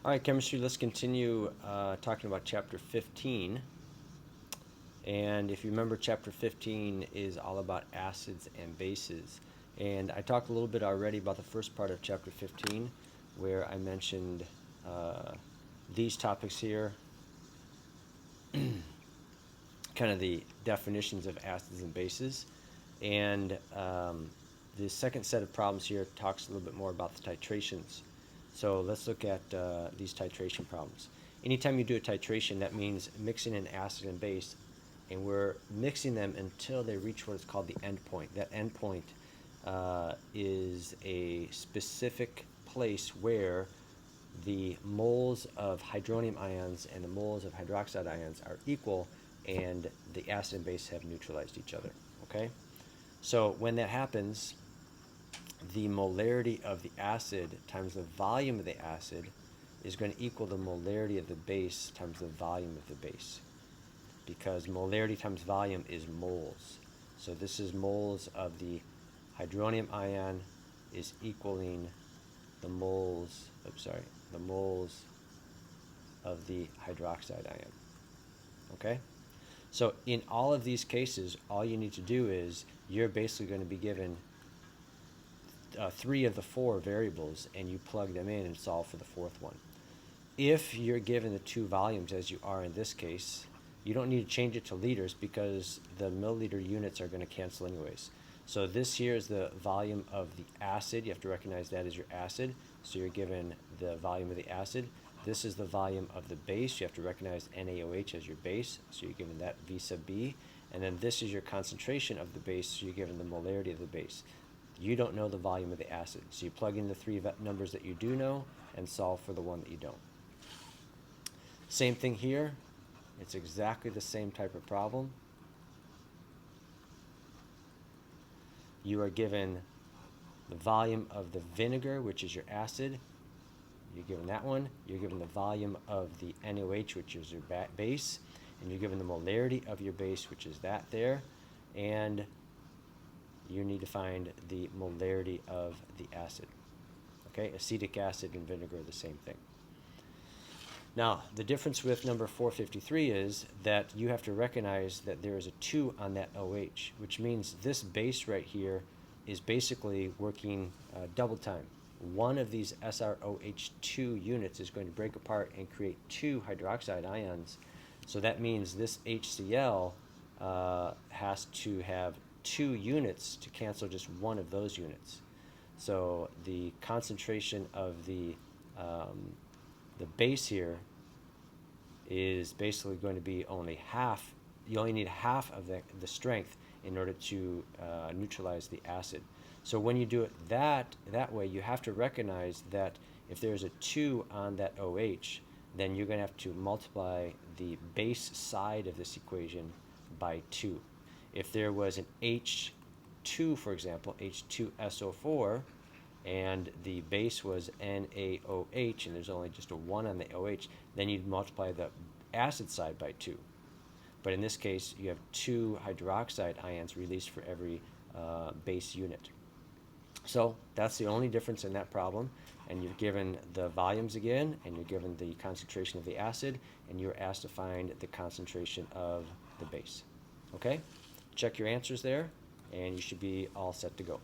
All right, chemistry, let's continue talking about chapter 15. And if you remember, chapter 15 is all about acids and bases. And I talked a little bit already about the first part of chapter 15, where I mentioned these topics here, kind of the definitions of acids and bases. And the second set of problems here talks a little bit more about the titrations. So let's look at these titration problems. Anytime you do a titration, that means mixing an acid and base, and we're mixing them until they reach what is called the end point. That end point is a specific place where the moles of hydronium ions and the moles of hydroxide ions are equal, and the acid and base have neutralized each other. Okay? So when that happens, the molarity of the acid times the volume of the acid is going to equal the molarity of the base times the volume of the base, because molarity times volume is moles. So this is moles of the hydronium ion is equaling the moles, the moles of the hydroxide ion. Okay? So in all of these cases, all you need to do is you're basically going to be given 3 of the 4 variables, and you plug them in and solve for the 4th one. If you're given the 2 volumes, as you are in this case, you don't need to change it to liters because the milliliter units are going to cancel anyways. So this here is the volume of the acid. You have to recognize that as your acid. So you're given the volume of the acid. This is the volume of the base. You have to recognize NaOH as your base. So you're given that V sub B. And then this is your concentration of the base. So you're given the molarity of the base. You don't know the volume of the acid. So you plug in the 3 numbers that you do know and solve for the one that you don't. Same thing here. It's exactly the same type of problem. You are given the volume of the vinegar, which is your acid. You're given that one. You're given the volume of the NaOH, which is your base. And you're given the molarity of your base, which is that there. And you need to find the molarity of the acid. Okay, acetic acid and vinegar are the same thing. Now, the difference with number 453 is that you have to recognize that there is a 2 on that OH, which means this base right here is basically working double time. One of these SROH2 units is going to break apart and create 2 hydroxide ions. So that means this HCl has to have 2 units to cancel just one of those units. So the concentration of the base here is basically going to be only half. You only need half of the strength in order to neutralize the acid. So when you do it that way, you have to recognize that if there's a 2 on that OH, then you're going to have to multiply the base side of this equation by 2. If there was an H2, for example, H2SO4, and the base was NaOH, and there's only just a 1 on the OH, then you'd multiply the acid side by 2. But in this case, you have 2 hydroxide ions released for every base unit. So that's the only difference in that problem. And you're given the volumes again, and you're given the concentration of the acid, and you're asked to find the concentration of the base. Okay? Check your answers there, and you should be all set to go.